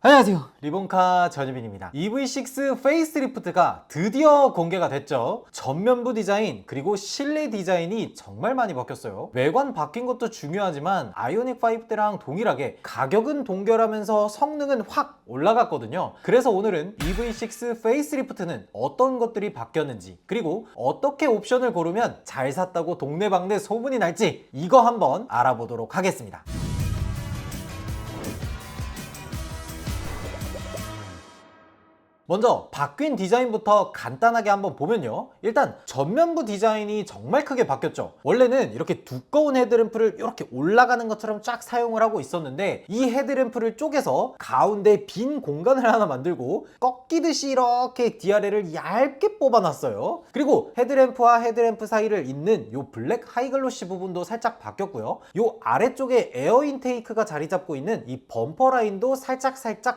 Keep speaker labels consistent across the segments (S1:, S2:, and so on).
S1: 안녕하세요, 리본카 전유빈입니다. EV6 페이스리프트가 드디어 공개가 됐죠. 전면부 디자인 그리고 실내 디자인이 정말 많이 바뀌었어요. 외관 바뀐 것도 중요하지만 아이오닉5 때랑 동일하게 가격은 동결하면서 성능은 확 올라갔거든요. 그래서 오늘은 EV6 페이스리프트는 어떤 것들이 바뀌었는지, 그리고 어떻게 옵션을 고르면 잘 샀다고 동네방네 소문이 날지 이거 한번 알아보도록 하겠습니다. 먼저 바뀐 디자인부터 간단하게 한번 보면요, 일단 전면부 디자인이 정말 크게 바뀌었죠. 원래는 이렇게 두꺼운 헤드램프를 이렇게 올라가는 것처럼 쫙 사용을 하고 있었는데, 이 헤드램프를 쪼개서 가운데 빈 공간을 하나 만들고 꺾이듯이 이렇게 DRL을 얇게 뽑아놨어요. 그리고 헤드램프와 헤드램프 사이를 잇는 요 블랙 하이글로시 부분도 살짝 바뀌었고요. 요 아래쪽에 에어 인테이크가 자리 잡고 있는 이 범퍼 라인도 살짝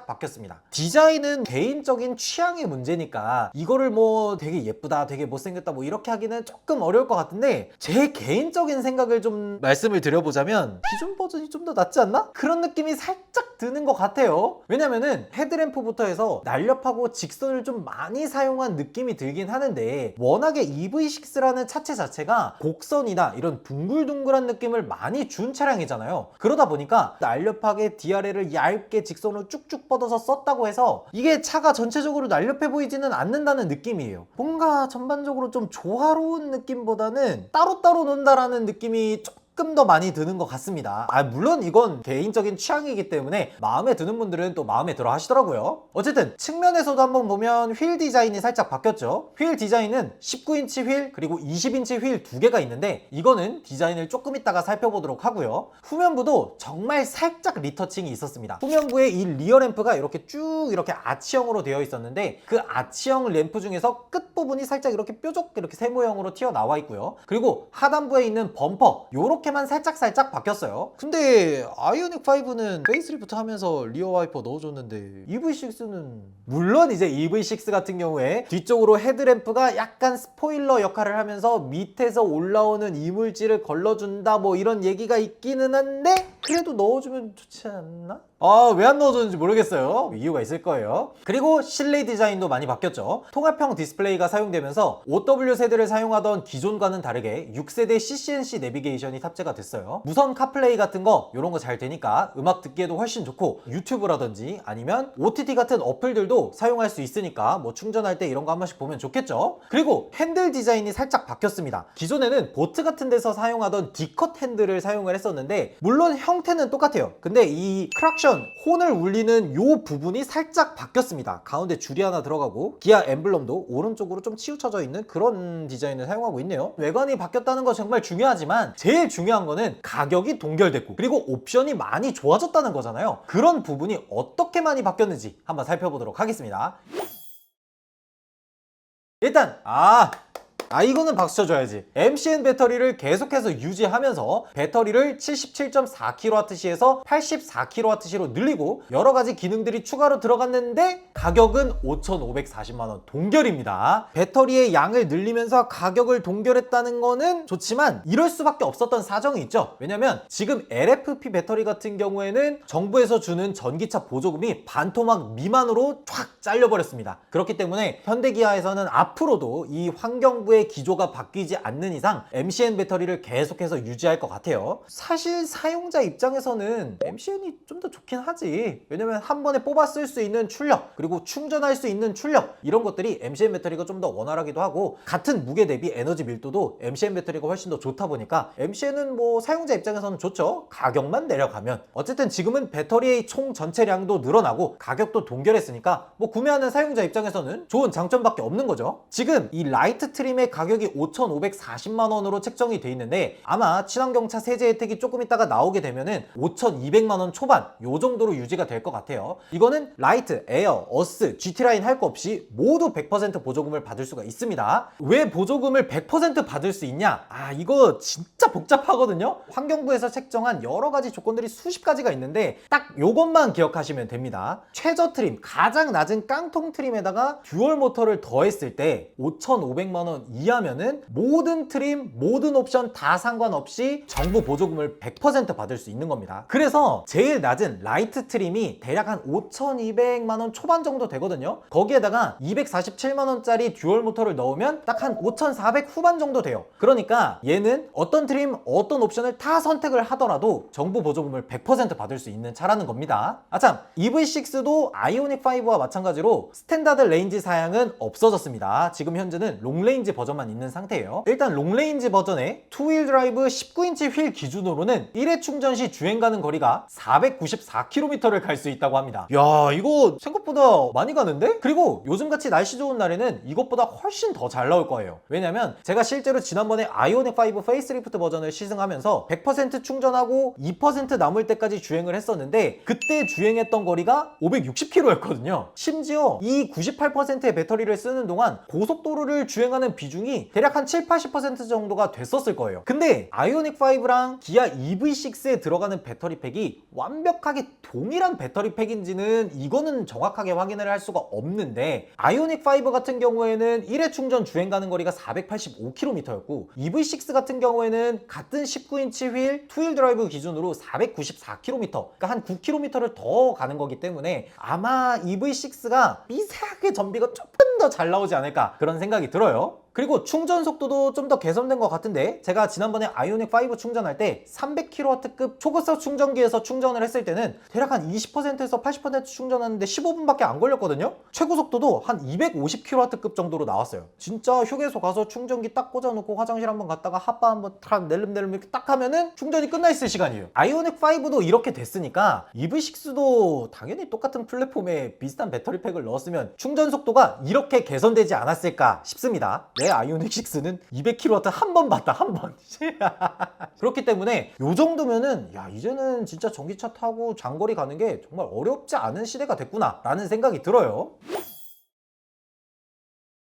S1: 바뀌었습니다. 디자인은 개인적인 취향의 문제니까 이거를 뭐 되게 예쁘다, 되게 못생겼다 뭐 이렇게 하기는 조금 어려울 것 같은데, 제 개인적인 생각을 좀 말씀을 드려보자면 기존 버전이 좀 더 낫지 않나? 그런 느낌이 살짝 드는 것 같아요. 왜냐면은 헤드램프부터 해서 날렵하고 직선을 좀 많이 사용한 느낌이 들긴 하는데, 워낙에 EV6라는 차체 자체가 곡선이나 이런 둥글둥글한 느낌을 많이 준 차량이잖아요. 그러다 보니까 날렵하게 DRL을 얇게 직선으로 쭉쭉 뻗어서 썼다고 해서 이게 차가 전체적으로 날렵해 보이지는 않는다는 느낌이에요. 뭔가 전반적으로 좀 조화로운 느낌보다는 따로따로 논다라는 느낌이 조금 더 많이 드는 것 같습니다. 물론 이건 개인적인 취향이기 때문에 마음에 드는 분들은 또 마음에 들어 하시더라고요. 어쨌든 측면에서도 한번 보면 휠 디자인이 살짝 바뀌었죠. 휠 디자인은 19인치 휠 그리고 20인치 휠 두 개가 있는데, 이거는 디자인을 조금 이따가 살펴보도록 하고요. 후면부도 정말 살짝 리터칭이 있었습니다. 후면부에 이 리어 램프가 이렇게 쭉 이렇게 아치형으로 되어 있었는데, 그 아치형 램프 중에서 끝부분이 살짝 이렇게 뾰족 이렇게 세모형으로 튀어나와 있고요. 그리고 하단부에 있는 범퍼 요렇게만 살짝 바뀌었어요. 근데 아이오닉5는 페이스리프트 하면서 리어 와이퍼 넣어줬는데 EV6는, 물론 이제 EV6 같은 경우에 뒤쪽으로 헤드램프가 약간 스포일러 역할을 하면서 밑에서 올라오는 이물질을 걸러준다 뭐 이런 얘기가 있기는 한데, 그래도 넣어주면 좋지 않나? 왜 안 넣어줬는지 모르겠어요. 이유가 있을 거예요. 그리고 실내 디자인도 많이 바뀌었죠. 통합형 디스플레이가 사용되면서 OW 세대를 사용하던 기존과는 다르게 6세대 CCNC 내비게이션이 탑재가 됐어요. 무선 카플레이 같은 거 이런 거 잘 되니까 음악 듣기에도 훨씬 좋고, 유튜브라든지 아니면 OTT 같은 어플들도 사용할 수 있으니까 뭐 충전할 때 이런 거 한 번씩 보면 좋겠죠. 그리고 핸들 디자인이 살짝 바뀌었습니다. 기존에는 보트 같은 데서 사용하던 D컷 핸들을 사용을 했었는데, 물론 형태는 똑같아요. 근데 이 크락션 혼을 울리는 요 부분이 살짝 바뀌었습니다. 가운데 줄이 하나 들어가고 기아 엠블럼도 오른쪽으로 좀 치우쳐져 있는 그런 디자인을 사용하고 있네요. 외관이 바뀌었다는 거 정말 중요하지만 제일 중요한 거는 가격이 동결됐고, 그리고 옵션이 많이 좋아졌다는 거잖아요. 그런 부분이 어떻게 많이 바뀌었는지 한번 살펴보도록 하겠습니다. 일단 이거는 박수 쳐줘야지. MCN 배터리를 계속해서 유지하면서 배터리를 77.4kWh에서 84kWh로 늘리고 여러가지 기능들이 추가로 들어갔는데, 가격은 5,540만원 동결입니다. 배터리의 양을 늘리면서 가격을 동결했다는 거는 좋지만 이럴 수밖에 없었던 사정이 있죠. 왜냐면 지금 LFP 배터리 같은 경우에는 정부에서 주는 전기차 보조금이 반토막 미만으로 쫙 잘려버렸습니다. 그렇기 때문에 현대기아에서는 앞으로도 이 환경부의 기조가 바뀌지 않는 이상 MCN 배터리를 계속해서 유지할 것 같아요. 사실 사용자 입장에서는 MCN이 좀 더 좋긴 하지. 왜냐면 한 번에 뽑아 쓸 수 있는 출력, 그리고 충전할 수 있는 출력, 이런 것들이 MCN 배터리가 좀 더 원활하기도 하고, 같은 무게 대비 에너지 밀도도 MCN 배터리가 훨씬 더 좋다 보니까 MCN은 뭐 사용자 입장에서는 좋죠. 가격만 내려가면. 어쨌든 지금은 배터리의 총 전체량도 늘어나고 가격도 동결했으니까 뭐 구매하는 사용자 입장에서는 좋은 장점밖에 없는 거죠. 지금 이 라이트 트림의 가격이 5,540만원으로 책정이 돼 있는데, 아마 친환경차 세제 혜택이 조금 있다가 나오게 되면은 5,200만원 초반 요 정도로 유지가 될 것 같아요. 이거는 라이트, 에어, 어스, GT라인 할 거 없이 모두 100% 보조금을 받을 수가 있습니다. 왜 보조금을 100% 받을 수 있냐? 이거 진짜 복잡하거든요. 환경부에서 책정한 여러 가지 조건들이 수십 가지가 있는데 딱 요것만 기억하시면 됩니다. 최저 트림, 가장 낮은 깡통 트림에다가 듀얼 모터를 더했을 때 5,500만원 이하면은 모든 트림, 모든 옵션 다 상관없이 정부 보조금을 100% 받을 수 있는 겁니다. 그래서 제일 낮은 라이트 트림이 대략 한 5,200만원 초반 정도 되거든요. 거기에다가 247만원짜리 듀얼 모터를 넣으면 딱 한 5,400 후반 정도 돼요. 그러니까 얘는 어떤 트림, 어떤 옵션을 다 선택을 하더라도 정부 보조금을 100% 받을 수 있는 차라는 겁니다. 아참, EV6도 아이오닉 5와 마찬가지로 스탠다드 레인지 사양은 없어졌습니다. 지금 현재는 롱레인지 버전만 있는 상태예요. 일단 롱레인지 버전의 투휠 드라이브 19인치 휠 기준으로는 1회 충전 시 주행 가는 거리가 494km를 갈 수 있다고 합니다. 야, 이거 생각보다 많이 가는데? 그리고 요즘같이 날씨 좋은 날에는 이것보다 훨씬 더 잘 나올 거예요. 왜냐면 제가 실제로 지난번에 아이오닉 5 페이스리프트 버전을 시승하면서 100% 충전하고 2% 남을 때까지 주행을 했었는데 그때 주행했던 거리가 560km였거든요. 심지어 이 98%의 배터리를 쓰는 동안 고속도로를 주행하는 비중이 대략 한 7-80% 정도가 됐었을 거예요. 근데 아이오닉 5랑 기아 EV6에 들어가는 배터리 팩이 완벽하게 동일한 배터리 팩인지는 이거는 정확하게 확인을 할 수가 없는데, 아이오닉 5 같은 경우에는 1회 충전 주행 가는 거리가 485km였고 EV6 같은 경우에는 같은 19인치 휠 투휠 드라이브 기준으로 494km, 그러니까 한 9km를 더 가는 거기 때문에 아마 EV6가 미세하게 전비가 조금 더 잘 나오지 않을까 그런 생각이 들어요. 그리고 충전 속도도 좀 더 개선된 것 같은데, 제가 지난번에 아이오닉 5 충전할 때 300kW급 초고속 충전기에서 충전을 했을 때는 대략 한 20%에서 80% 충전하는데 15분밖에 안 걸렸거든요. 최고 속도도 한 250kW급 정도로 나왔어요. 진짜 휴게소 가서 충전기 딱 꽂아놓고 화장실 한번 갔다가 핫바 한번 탁 낼름낼름 이렇게 딱 하면은 충전이 끝나 있을 시간이에요. 아이오닉 5도 이렇게 됐으니까 EV6도 당연히 똑같은 플랫폼에 비슷한 배터리 팩을 넣었으면 충전 속도가 이렇게 개선되지 않았을까 싶습니다. 내 아이오닉 6는 200kW 한 번 봤다, 한 번. 그렇기 때문에 요 정도면은 야, 이제는 진짜 전기차 타고 장거리 가는 게 정말 어렵지 않은 시대가 됐구나 라는 생각이 들어요.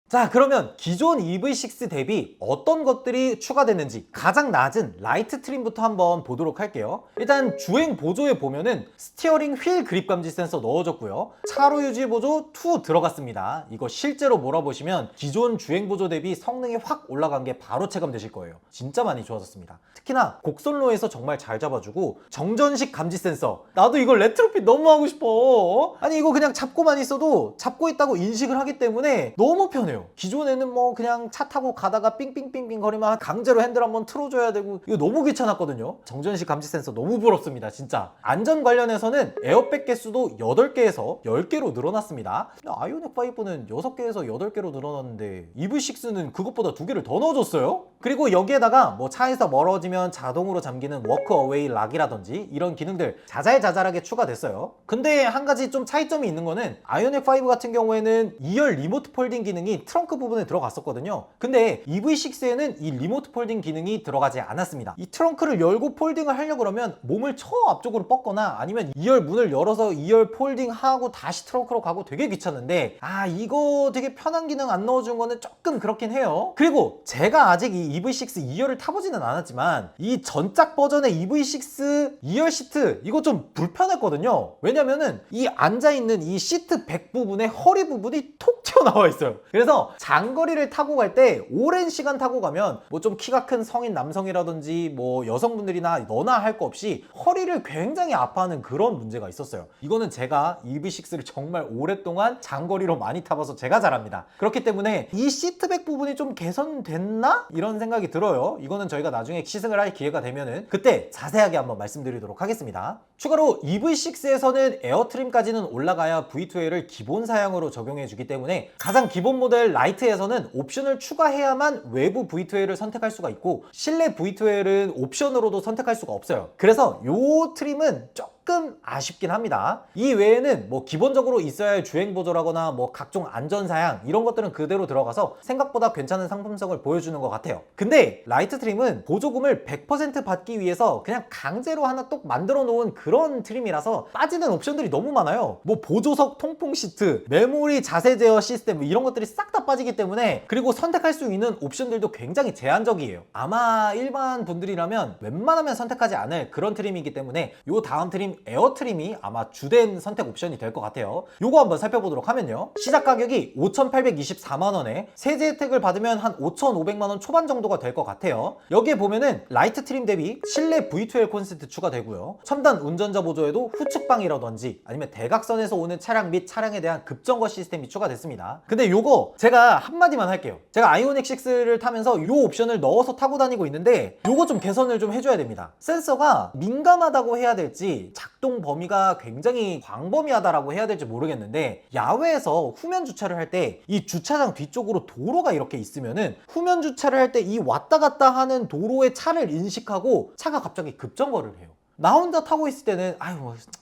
S1: 자, 그러면 기존 EV6 대비 어떤 것들이 추가됐는지 가장 낮은 라이트 트림부터 한번 보도록 할게요. 일단 주행 보조에 보면은 스티어링 휠 그립 감지 센서 넣어줬고요. 차로 유지 보조 2 들어갔습니다. 이거 실제로 몰아보시면 기존 주행 보조 대비 성능이 확 올라간 게 바로 체감되실 거예요. 진짜 많이 좋아졌습니다. 특히나 곡선로에서 정말 잘 잡아주고 정전식 감지 센서, 나도 이거 레트로핏 너무 하고 싶어. 아니 이거 그냥 잡고만 있어도 잡고 있다고 인식을 하기 때문에 너무 편해요. 기존에는 뭐 그냥 차 타고 가다가 삥삥삥삥 거리면 강제로 핸들 한번 틀어줘야 되고 이거 너무 귀찮았거든요. 정전식 감지 센서 너무 부럽습니다. 진짜. 안전 관련해서는 에어백 개수도 8개에서 10개로 늘어났습니다. 아이오닉 5는 6개에서 8개로 늘어났는데 EV6는 그것보다 2개를 더 넣어줬어요. 그리고 여기에다가 뭐 차에서 멀어지면 자동으로 잠기는 워크 어웨이 락이라든지 이런 기능들 자잘자잘하게 추가됐어요. 근데 한 가지 좀 차이점이 있는 거는 아이오닉 5 같은 경우에는 2열 리모트 폴딩 기능이 트렁크 부분에 들어갔었거든요. 근데 EV6에는 이 리모트 폴딩 기능이 들어가지 않았습니다. 이 트렁크를 열고 폴딩을 하려고 그러면 몸을 앞쪽으로 뻗거나 아니면 2열 문을 열어서 2열 폴딩하고 다시 트렁크로 가고 되게 귀찮은데, 이거 되게 편한 기능 안 넣어준 거는 조금 그렇긴 해요. 그리고 제가 아직 이 EV6 2열을 타보지는 않았지만 이 전작 버전의 EV6 2열 시트 이거 좀 불편했거든요. 왜냐면은 이 앉아있는 이 시트 백 부분에 허리 부분이 톡 튀어나와 있어요. 그래서 장거리를 타고 갈 때 오랜 시간 타고 가면 뭐 좀 키가 큰 성인 남성이라든지 뭐 여성분들이나 너나 할 거 없이 허리를 굉장히 아파하는 그런 문제가 있었어요. 이거는 제가 EV6를 정말 오랫동안 장거리로 많이 타봐서 제가 잘 압니다. 그렇기 때문에 이 시트백 부분이 좀 개선됐나? 이런 생각이 들어요. 이거는 저희가 나중에 시승을 할 기회가 되면은 그때 자세하게 한번 말씀드리도록 하겠습니다. 추가로 EV6에서는 에어트림까지는 올라가야 V2L을 기본 사양으로 적용해 주기 때문에 가장 기본 모델 라이트에서는 옵션을 추가해야만 외부 V2L을 선택할 수가 있고 실내 V2L은 옵션으로도 선택할 수가 없어요. 그래서 요 트림은 조금 아쉽긴 합니다. 이 외에는 뭐 기본적으로 있어야 할 주행 보조라거나 뭐 각종 안전 사양 이런 것들은 그대로 들어가서 생각보다 괜찮은 상품성을 보여주는 것 같아요. 근데 라이트 트림은 보조금을 100% 받기 위해서 그냥 강제로 하나 똑 만들어 놓은 그런 트림이라서 빠지는 옵션들이 너무 많아요. 뭐 보조석 통풍 시트, 메모리 자세 제어 시스템 뭐 이런 것들이 싹 다 빠지기 때문에, 그리고 선택할 수 있는 옵션들도 굉장히 제한적이에요. 아마 일반 분들이라면 웬만하면 선택하지 않을 그런 트림이기 때문에 요 다음 트림 에어트림이 아마 주된 선택 옵션이 될 것 같아요. 요거 한번 살펴보도록 하면요, 시작 가격이 5,824만원에 세제 혜택을 받으면 한 5,500만원 초반 정도가 될 것 같아요. 여기에 보면은 라이트 트림 대비 실내 V2L 콘센트 추가되고요, 첨단 운전자 보조에도 후측방이라든지 아니면 대각선에서 오는 차량 및 차량에 대한 급정거 시스템이 추가됐습니다. 근데 요거 제가 한마디만 할게요. 제가 아이오닉 6를 타면서 요 옵션을 넣어서 타고 다니고 있는데 요거 좀 개선을 좀 해줘야 됩니다. 센서가 민감하다고 해야 될지 작동 범위가 굉장히 광범위하다라고 해야 될지 모르겠는데, 야외에서 후면 주차를 할 때 이 주차장 뒤쪽으로 도로가 이렇게 있으면은 후면 주차를 할 때 이 왔다 갔다 하는 도로의 차를 인식하고 차가 갑자기 급정거를 해요. 나 혼자 타고 있을 때는 아유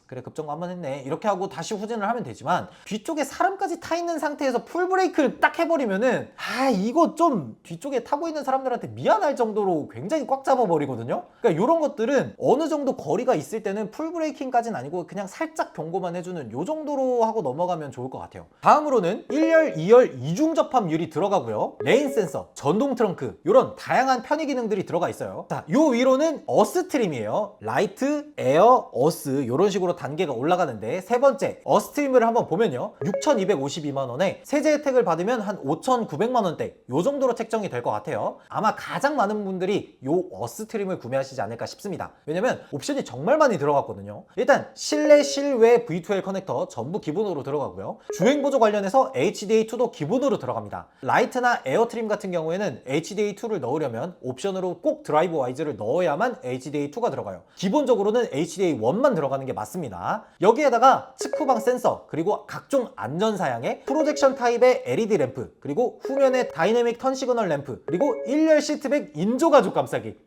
S1: 그래 급정거 한번 했네 이렇게 하고 다시 후진을 하면 되지만, 뒤쪽에 사람까지 타 있는 상태에서 풀브레이크를 딱 해버리면은 이거 좀 뒤쪽에 타고 있는 사람들한테 미안할 정도로 굉장히 꽉 잡아버리거든요. 그러니까 이런 것들은 어느 정도 거리가 있을 때는 풀브레이킹까지는 아니고 그냥 살짝 경고만 해주는 요 정도로 하고 넘어가면 좋을 것 같아요. 다음으로는 1열, 2열 이중 접합 유리 들어가고요, 레인 센서, 전동 트렁크, 이런 다양한 편의 기능들이 들어가 있어요. 자, 요 위로는 어스 트림이에요. 라이트, 에어, 어스 이런 식으로 단계가 올라가는데, 세 번째 어스 트림을 한번 보면요, 6,252만원에 세제 혜택을 받으면 한 5,900만원대 요 정도로 책정이 될 것 같아요. 아마 가장 많은 분들이 요 어스 트림을 구매하시지 않을까 싶습니다. 왜냐면 옵션이 정말 많이 들어갔거든요. 일단 실내 실외 V2L 커넥터 전부 기본으로 들어가고요, 주행보조 관련해서 HDA2도 기본으로 들어갑니다. 라이트나 에어 트림 같은 경우에는 HDA2를 넣으려면 옵션으로 꼭 드라이브 와이즈를 넣어야만 HDA2가 들어가요. 기본적으로는 HDA1만 들어가는 게 맞습니다. 여기에다가 측후방 센서, 그리고 각종 안전사양의 프로젝션 타입의 LED 램프, 그리고 후면에 다이내믹 턴 시그널 램프, 그리고 1열 시트백 인조 가죽 감싸기.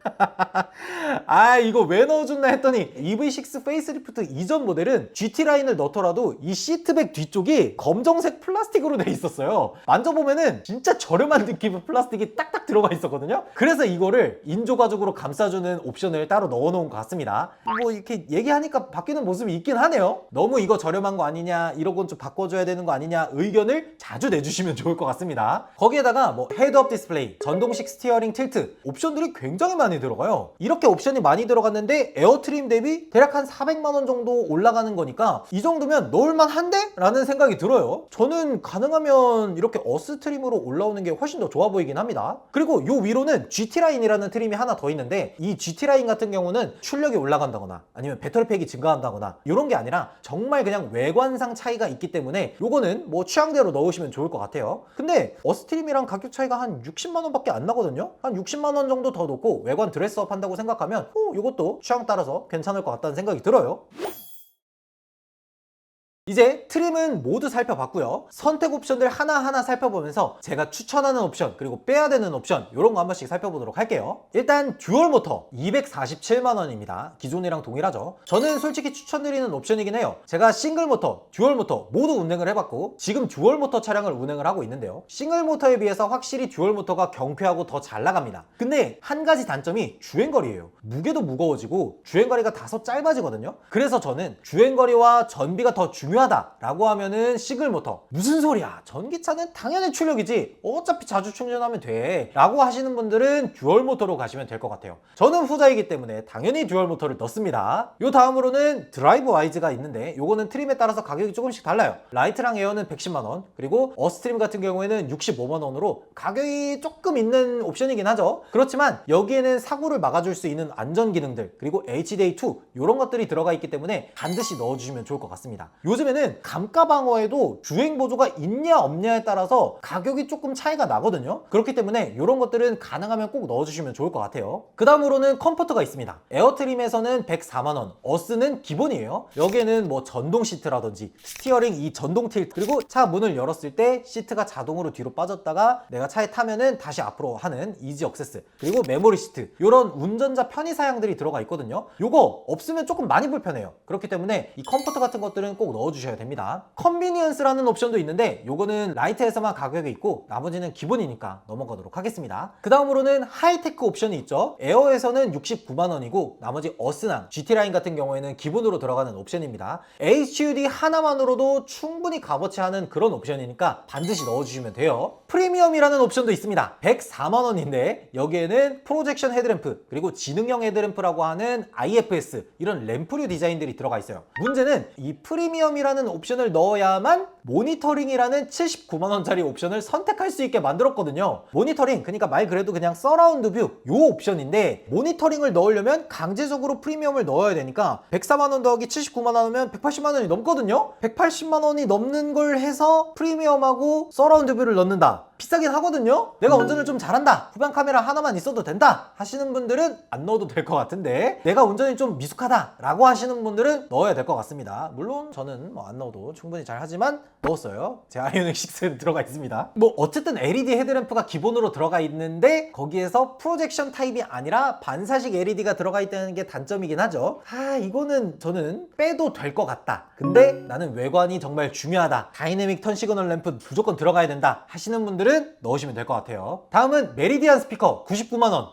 S1: 이거 왜 넣어줬나 했더니 EV6 페이스리프트 이전 모델은 GT 라인을 넣더라도 이 시트백 뒤쪽이 검정색 플라스틱으로 돼 있었어요. 만져보면은 진짜 저렴한 느낌의 플라스틱이 딱딱 들어가 있었거든요. 그래서 이거를 인조 가죽으로 감싸주는 옵션을 따로 넣어놓은 것 같습니다. 뭐 이렇게 얘기하니까 바뀌는 모습이 있긴 하네요. 너무 이거 저렴한 거 아니냐, 이런 건 좀 바꿔줘야 되는 거 아니냐 의견을 자주 내주시면 좋을 것 같습니다. 거기에다가 뭐 헤드업 디스플레이, 전동식 스티어링 틸트 옵션들이 굉장히 많이 들어가요. 이렇게 옵션이 많이 들어갔는데 에어트림 대비 대략 한 400만원 정도 올라가는 거니까 이 정도면 넣을만 한데? 라는 생각이 들어요. 저는 가능하면 이렇게 어스 트림으로 올라오는 게 훨씬 더 좋아 보이긴 합니다. 그리고 요 위로는 GT라인이라는 트림이 하나 더 있는데, 이 GT라인 같은 경우는 출력이 올라간다거나 아니면 배터리팩이 증가한다거나 이런 게 아니라 정말 그냥 외관상 차이가 있기 때문에 요거는 뭐 취향대로 넣으시면 좋을 것 같아요. 근데 어스트림이랑 가격 차이가 한 60만원 밖에 안 나거든요. 한 60만원 정도 더 넣고 외관 드레스업 한다고 생각하면 요것도 취향 따라서 괜찮을 것 같다는 생각이 들어요. 이제 트림은 모두 살펴봤고요. 선택 옵션들 하나하나 살펴보면서 제가 추천하는 옵션, 그리고 빼야 되는 옵션 이런 거 한 번씩 살펴보도록 할게요. 일단 듀얼 모터 247만원입니다. 기존이랑 동일하죠. 저는 솔직히 추천드리는 옵션이긴 해요. 제가 싱글 모터, 듀얼 모터 모두 운행을 해봤고 지금 듀얼 모터 차량을 운행을 하고 있는데요, 싱글 모터에 비해서 확실히 듀얼 모터가 경쾌하고 더 잘 나갑니다. 근데 한 가지 단점이 주행거리예요. 무게도 무거워지고 주행거리가 다소 짧아지거든요. 그래서 저는 주행거리와 전비가 더 중요하다라고 하면은 싱글 모터, 무슨 소리야, 전기차는 당연히 출력이지 어차피 자주 충전하면 돼 라고 하시는 분들은 듀얼 모터로 가시면 될 것 같아요. 저는 후자이기 때문에 당연히 듀얼 모터를 넣습니다. 요 다음으로는 드라이브 와이즈가 있는데 요거는 트림에 따라서 가격이 조금씩 달라요. 라이트랑 에어는 110만원, 그리고 어스트림 같은 경우에는 65만원으로 가격이 조금 있는 옵션이긴 하죠. 그렇지만 여기에는 사고를 막아줄 수 있는 안전 기능들, 그리고 HDA2 이런 것들이 들어가 있기 때문에 반드시 넣어주시면 좋을 것 같습니다. 요즘에는 감가 방어에도 주행 보조가 있냐 없냐에 따라서 가격이 조금 차이가 나거든요. 그렇기 때문에 이런 것들은 가능하면 꼭 넣어주시면 좋을 것 같아요. 그 다음으로는 컴포트가 있습니다. 에어트림에서는 104만원, 어스는 기본이에요. 여기에는 뭐 전동 시트라든지 스티어링 이 전동 틸트, 그리고 차 문을 열었을 때 시트가 자동으로 뒤로 빠졌다가 내가 차에 타면은 다시 앞으로 하는 이지 억세스, 그리고 메모리 시트, 이런 운전자 편의 사양들이 들어가 있거든요. 요거 없으면 조금 많이 불편해요. 그렇기 때문에 이 컴포트 같은 것들은 꼭 넣어주시면 주셔야 됩니다. 컨비니언스라는 옵션도 있는데 요거는 라이트에서만 가격이 있고 나머지는 기본이니까 넘어가도록 하겠습니다. 그 다음으로는 하이테크 옵션이 있죠. 에어에서는 69만 원이고 나머지 어스나 GT라인 같은 경우에는 기본으로 들어가는 옵션입니다. HUD 하나만으로도 충분히 값어치하는 그런 옵션이니까 반드시 넣어주시면 돼요. 프리미엄이라는 옵션도 있습니다. 104만 원인데 여기에는 프로젝션 헤드램프 그리고 지능형 헤드램프라고 하는 IFS 이런 램프류 디자인들이 들어가 있어요. 문제는 이 프리미엄이라는 옵션을 넣어야만 모니터링이라는 79만 원짜리 옵션을 선택할 수 있게 만들었거든요. 모니터링, 그러니까 말 그래도 그냥 서라운드 뷰 요 옵션인데 모니터링을 넣으려면 강제적으로 프리미엄을 넣어야 되니까 104만 원 더하기 79만 원이면 180만 원이 넘거든요. 180만 원이 넘는 걸 해서 프리미엄하고 서라운드 뷰를 넣는다. 비싸긴 하거든요. 내가 운전을 좀 잘한다, 후방 카메라 하나만 있어도 된다 하시는 분들은 안 넣어도 될 것 같은데, 내가 운전이 좀 미숙하다 라고 하시는 분들은 넣어야 될 것 같습니다. 물론 저는 뭐 안 넣어도 충분히 잘 하지만 넣었어요. 제 아이오닉 6에 들어가 있습니다. 뭐 어쨌든 LED 헤드램프가 기본으로 들어가 있는데 거기에서 프로젝션 타입이 아니라 반사식 LED가 들어가 있다는 게 단점이긴 하죠. 이거는 저는 빼도 될 것 같다, 근데 나는 외관이 정말 중요하다, 다이내믹 턴 시그널 램프 무조건 들어가야 된다 하시는 분들은 넣으시면 될 것 같아요. 다음은 메리디안 스피커 99만 원.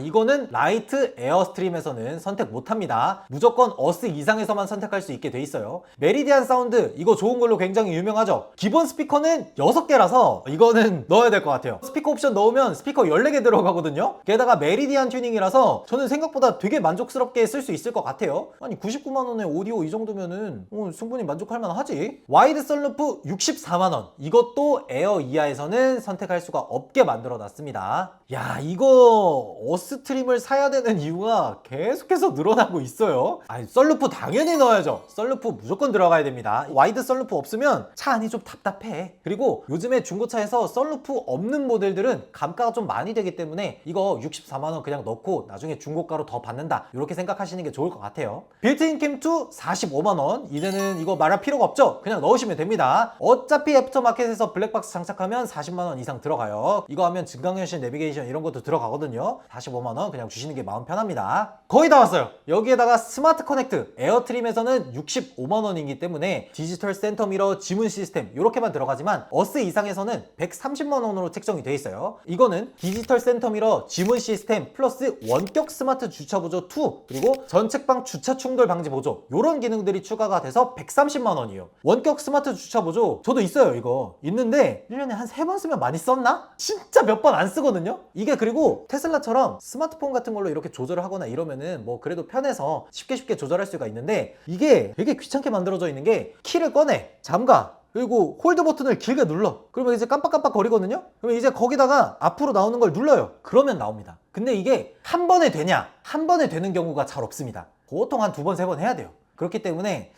S1: 이거는 라이트 에어스트림에서는 선택 못합니다. 무조건 어스 이상에서만 선택할 수 있게 돼 있어요. 메리디안 사운드 이거 좋은 걸로 굉장히 유명하죠. 기본 스피커는 6개라서 이거는 넣어야 될 것 같아요. 스피커 옵션 넣으면 스피커 14개 들어가거든요. 게다가 메리디안 튜닝이라서 저는 생각보다 되게 만족스럽게 쓸 수 있을 것 같아요. 아니 99만 원에 오디오 이 정도면은 충분히 만족할 만하지. 와이드 썬루프 64만 원. 이것도 에어 이하에서는 선택할 수가 없게 만들어 놨습니다. 이거 어스트림을 사야 되는 이유가 계속해서 늘어나고 있어요. 썬루프 당연히 넣어야죠. 썬루프 무조건 들어가야 됩니다. 와이드 썬루프 없으면 차 안이 좀 답답해. 그리고 요즘에 중고차에서 썬루프 없는 모델들은 감가가 좀 많이 되기 때문에 이거 64만 원 그냥 넣고 나중에 중고가로 더 받는다, 이렇게 생각하시는 게 좋을 것 같아요. 빌트인 캠2 45만 원. 이제는 이거 말할 필요가 없죠. 그냥 넣으시면 됩니다. 어차피 애프터마켓에서 블랙박스 장착하면 40만 원 이상 들어가요. 이거 하면 증강현실 내비게이션 이런 것도 들어가거든요. 45만 원 그냥 주시는 게 마음 편합니다. 거의 다 왔어요. 여기에다가 스마트 커넥트 에어트림에서는 65만 원이기 때문에 디지털 센터 미러 지문 시스템 이렇게만 들어가지만 어스 이상에서는 130만 원으로 책정이 돼 있어요. 이거는 디지털 센터 미러 지문 시스템 플러스 원격 스마트 주차 보조 2 그리고 전책방 주차 충돌 방지 보조 이런 기능들이 추가가 돼서 130만 원이에요. 원격 스마트 주차 보조 저도 있어요. 이거 있는데 1년에 한 3번 쓰면 많이 썼나? 진짜 몇 번 안 쓰거든요. 이게 그리고 테슬라처럼 스마트폰 같은 걸로 이렇게 조절을 하거나 이러면은 뭐 그래도 편해서 쉽게 조절할 수가 있는데, 이게 되게 귀찮게 만들어져 있는 게 키를 꺼내, 잠가, 그리고 홀드 버튼을 길게 눌러. 그러면 이제 깜빡깜빡 거리거든요. 그러면 이제 거기다가 앞으로 나오는 걸 눌러요. 그러면 나옵니다. 근데 이게 한 번에 되냐? 한 번에 되는 경우가 잘 없습니다. 보통 한 2번, 3번 해야 돼요. 그렇기 때문에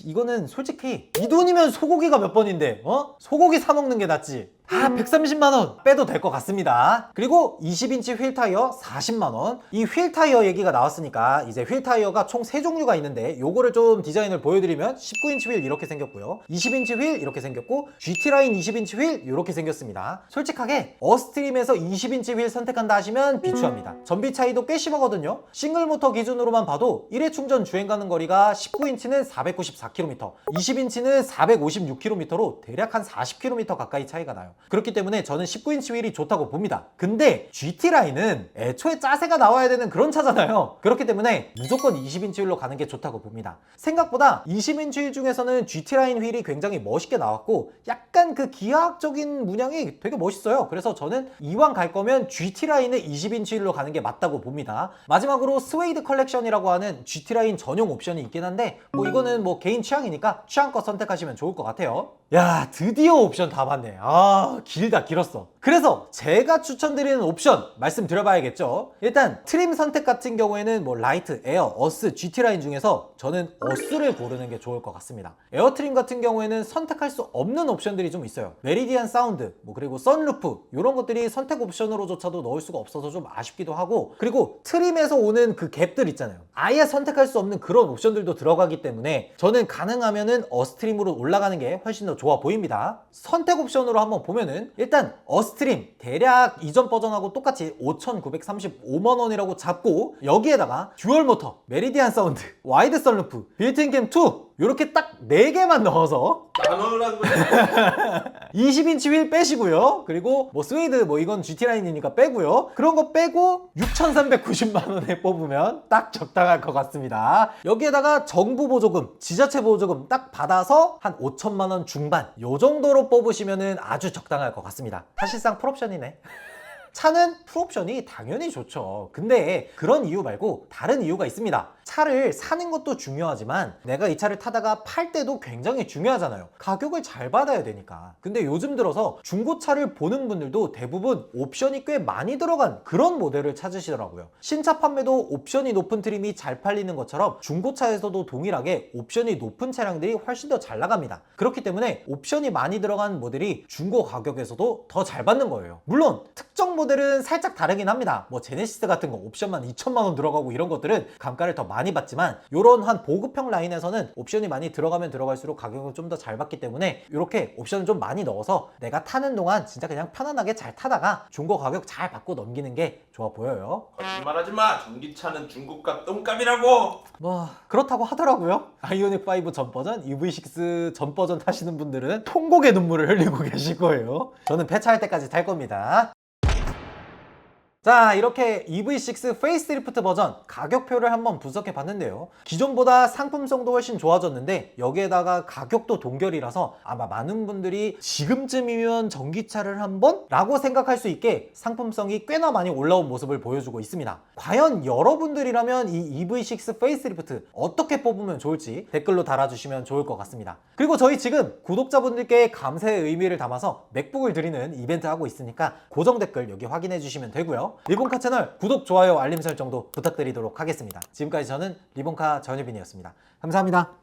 S1: 이거는 솔직히 이 돈이면 소고기가 몇 번인데 소고기 사 먹는 게 낫지. 130만 원 빼도 될 것 같습니다. 그리고 20인치 휠 타이어 40만 원. 이 휠 타이어 얘기가 나왔으니까 이제 휠 타이어가 총 3종류가 있는데 요거를 좀 디자인을 보여드리면 19인치 휠 이렇게 생겼고요, 20인치 휠 이렇게 생겼고, GT라인 20인치 휠 이렇게 생겼습니다. 솔직하게 어스트림에서 20인치 휠 선택한다 하시면 비추합니다. 전비 차이도 꽤 심하거든요. 싱글 모터 기준으로만 봐도 1회 충전 주행 가는 거리가 19인치는 494km, 20인치는 456km로 대략 한 40km 가까이 차이가 나요. 그렇기 때문에 저는 19인치 휠이 좋다고 봅니다. 근데 GT라인은 애초에 짜세가 나와야 되는 그런 차잖아요. 그렇기 때문에 무조건 20인치 휠로 가는 게 좋다고 봅니다. 생각보다 20인치 휠 중에서는 GT라인 휠이 굉장히 멋있게 나왔고 약간 그 기하학적인 문양이 되게 멋있어요. 그래서 저는 이왕 갈 거면 GT라인의 20인치 휠로 가는 게 맞다고 봅니다. 마지막으로 스웨이드 컬렉션이라고 하는 GT라인 전용 옵션이 있긴 한데 뭐 이거는 뭐 개인 취향이니까 취향껏 선택하시면 좋을 것 같아요. 드디어 옵션 다 봤네. 길었어. 그래서 제가 추천드리는 옵션 말씀드려봐야겠죠. 일단 트림 선택 같은 경우에는 뭐 라이트, 에어, 어스, GT라인 중에서 저는 어스를 고르는 게 좋을 것 같습니다. 에어 트림 같은 경우에는 선택할 수 없는 옵션들이 좀 있어요. 메리디안 사운드, 뭐 그리고 선루프 이런 것들이 선택 옵션으로조차도 넣을 수가 없어서 좀 아쉽기도 하고, 그리고 트림에서 오는 그 갭들 있잖아요. 아예 선택할 수 없는 그런 옵션들도 들어가기 때문에 저는 가능하면은 어스트림으로 올라가는 게 훨씬 더 좋아 보입니다. 선택 옵션으로 한번 보면은 일단 어스 러스트림 대략 이전 버전하고 똑같이 5,935만 원이라고 잡고 여기에다가 듀얼 모터, 메리디안 사운드, 와이드 썬루프, 빌트인 캠 2 이렇게 딱 4개만 넣어서
S2: 단어라는 거
S1: 20인치 휠 빼시고요. 그리고 뭐 스웨이드 뭐 이건 GT 라인이니까 빼고요. 그런 거 빼고 6,390만 원에 뽑으면 딱 적당할 것 같습니다. 여기에다가 정부 보조금, 지자체 보조금 딱 받아서 한 5천만 원 중반 요 정도로 뽑으시면은 아주 적당할 것 같습니다. 사실상 풀옵션이네. 차는 풀옵션이 당연히 좋죠. 근데 그런 이유 말고 다른 이유가 있습니다. 차를 사는 것도 중요하지만 내가 이 차를 타다가 팔 때도 굉장히 중요하잖아요. 가격을 잘 받아야 되니까. 근데 요즘 들어서 중고차를 보는 분들도 대부분 옵션이 꽤 많이 들어간 그런 모델을 찾으시더라고요. 신차 판매도 옵션이 높은 트림이 잘 팔리는 것처럼 중고차에서도 동일하게 옵션이 높은 차량들이 훨씬 더 잘 나갑니다. 그렇기 때문에 옵션이 많이 들어간 모델이 중고 가격에서도 더 잘 받는 거예요. 물론 특정 모델은 살짝 다르긴 합니다. 뭐 제네시스 같은 거 옵션만 2천만 원 들어가고 이런 것들은 감가를 더 많이 받지만 요런 한 보급형 라인에서는 옵션이 많이 들어가면 들어갈수록 가격은 좀 더 잘 받기 때문에 이렇게 옵션을 좀 많이 넣어서 내가 타는 동안 진짜 그냥 편안하게 잘 타다가 중고 가격 잘 받고 넘기는 게 좋아 보여요.
S2: 거짓말하지 마. 전기차는 중고값 똥값이라고.
S1: 뭐 그렇다고 하더라고요. 아이오닉 5 전 버전, EV6 전 버전 타시는 분들은 통곡의 눈물을 흘리고 계실 거예요. 저는 폐차할 때까지 탈 겁니다. 자, 이렇게 EV6 페이스리프트 버전 가격표를 한번 분석해 봤는데요. 기존보다 상품성도 훨씬 좋아졌는데 여기에다가 가격도 동결이라서 아마 많은 분들이 지금쯤이면 전기차를 한번? 라고 생각할 수 있게 상품성이 꽤나 많이 올라온 모습을 보여주고 있습니다. 과연 여러분들이라면 이 EV6 페이스리프트 어떻게 뽑으면 좋을지 댓글로 달아주시면 좋을 것 같습니다. 그리고 저희 지금 구독자분들께 감사의 의미를 담아서 맥북을 드리는 이벤트 하고 있으니까 고정 댓글 여기 확인해 주시면 되고요. 리본카 채널 구독, 좋아요, 알림 설정도 부탁드리도록 하겠습니다. 지금까지 저는 리본카 전유빈이었습니다. 감사합니다.